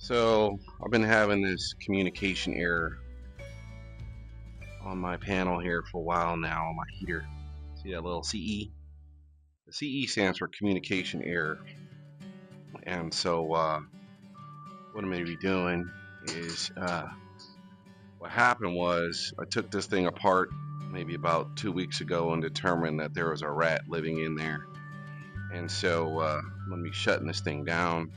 So I've been having this communication error on my panel here for a while now on my heater. See that little CE? The CE stands for communication error. And so what I'm going to be doing is what happened was I took this thing apart maybe about 2 weeks ago and determined that there was a rat living in there. And so I'm going to be shutting this thing down.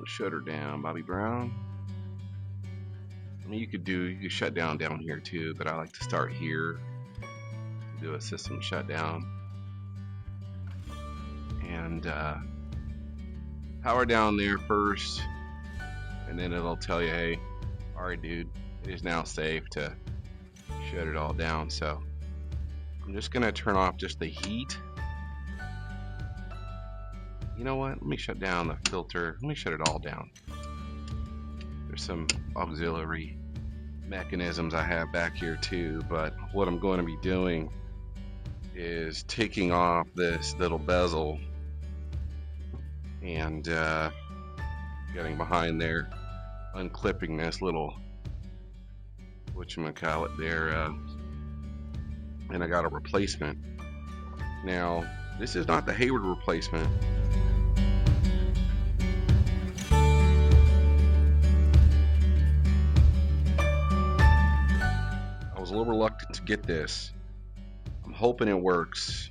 Shut her down, Bobby Brown. I mean, you could shut down here too, but I like to start here, do a system shutdown, and power down there first, and then it'll tell you, hey, alright dude, it is now safe to shut it all down. So I'm just gonna turn off just the heat. You know what? Let me shut down the filter. Let me shut it all down. There's some auxiliary mechanisms I have back here too, but what I'm going to be doing is taking off this little bezel and getting behind there, unclipping this little whatchamacallit there, and I got a replacement. Now, this is not the Hayward replacement. I was a little reluctant to get this. I'm hoping it works.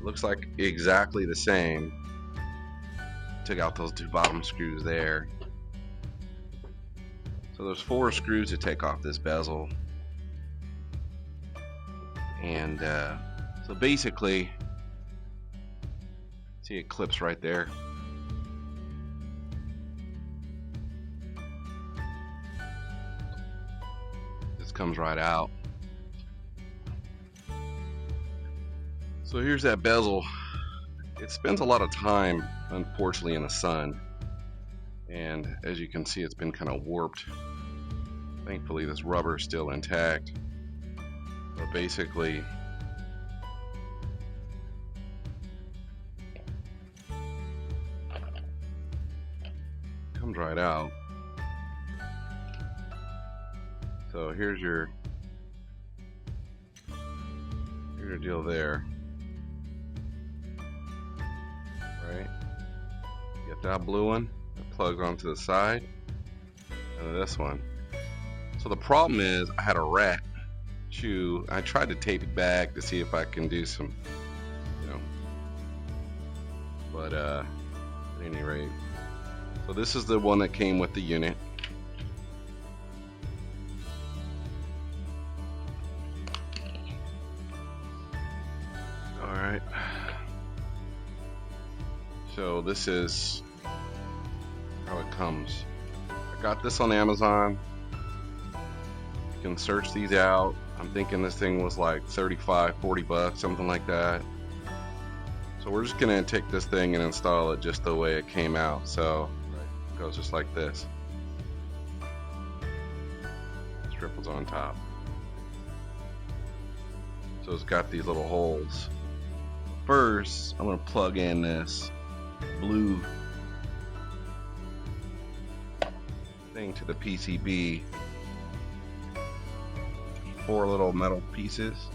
Looks like exactly the same. Took out those two bottom screws there. So there's 4 screws to take off this bezel. And so basically, see, it clips right there. This comes right out. So here's that bezel. It spends a lot of time, unfortunately, in the sun, and as you can see, it's been kind of warped. Thankfully, this rubber is still intact. But basically, comes right out. So here's your deal there. Right? You get that blue one that plugs onto the side, and then this one. So the problem is I had a rat chew. I tried to tape it back to see if I can do some, but at any rate. So this is the one that came with the unit. Alright. So this is how it comes. I got this on Amazon. You can search these out. I'm thinking this thing was like 35, 40 bucks, something like that. So we're just gonna take this thing and install it just the way it came out. So it goes just like this. Strip was on top. So it's got these little holes. First, I'm gonna plug in this blue thing to the PCB. 4 little metal pieces.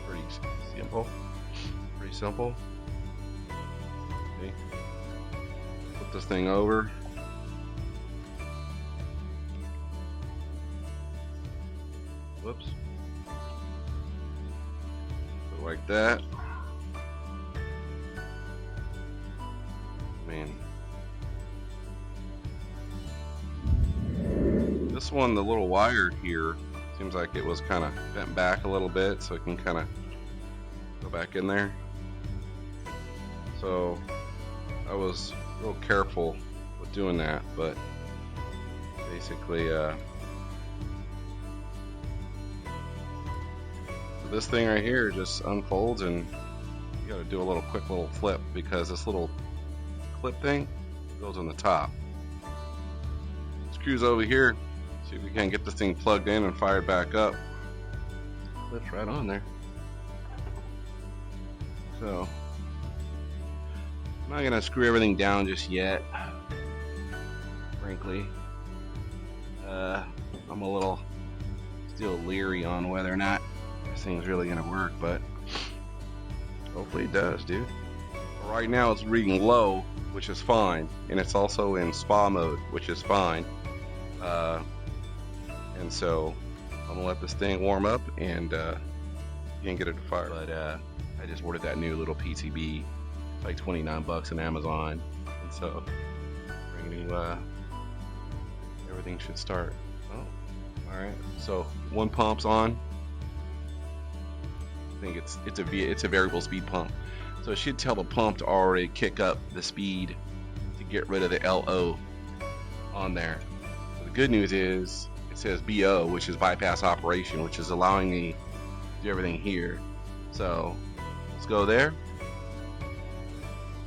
Pretty simple. Okay. Put this thing over. Whoops. Put it like that. This one, the little wire here, seems like it was kind of bent back a little bit, so it can kind of go back in there. So I was real careful with doing that, but basically this thing right here just unfolds, and you got to do a quick little flip, because this little clip thing goes on the top. Screws over here. See if we can get this thing plugged in and fired back up. Clips right on there. So I'm not gonna screw everything down just yet, frankly. I'm a little still leery on whether or not this thing's really gonna work, but hopefully it does, dude. Right now it's reading low, which is fine, and it's also in spa mode, which is fine. And so I'm gonna let this thing warm up and get it to fire. But I just ordered that new little PCB. It's like 29 bucks on Amazon, and so everything should start. Oh, all right. So one pump's on. I think it's a variable speed pump, so it should tell the pump to already kick up the speed to get rid of the LO on there. So the good news is it says BO, which is bypass operation, which is allowing me to do everything here. So let's go there.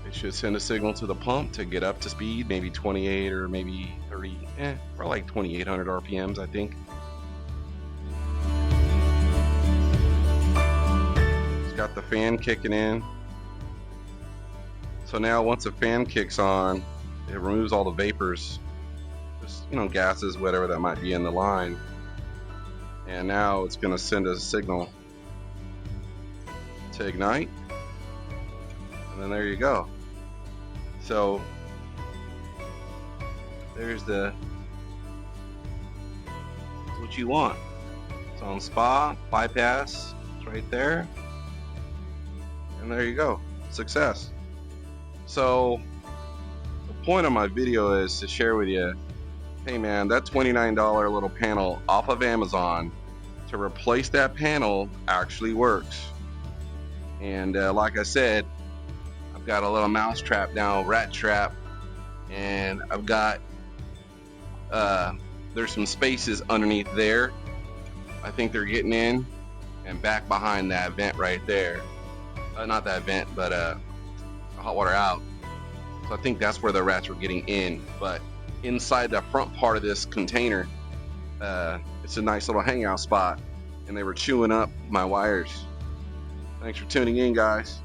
It should send a signal to the pump to get up to speed, maybe 28 or maybe 30, probably like 2,800 RPMs, I think. It's got the fan kicking in. So now once the fan kicks on, it removes all the vapors, just, you know, gases, whatever that might be in the line. And now it's going to send a signal to ignite. And then there you go. So there's what you want. It's on spa, bypass, it's right there. And there you go. Success. So the point of my video is to share with you, hey man, that $29 little panel off of Amazon to replace that panel actually works. And like I said, I've got a little mouse trap now, rat trap, and I've got there's some spaces underneath there. I think they're getting in and back behind that vent right there. Not that vent, but hot water out. So I think that's where the rats were getting in. But inside the front part of this container, it's a nice little hangout spot, and they were chewing up my wires. Thanks for tuning in, guys.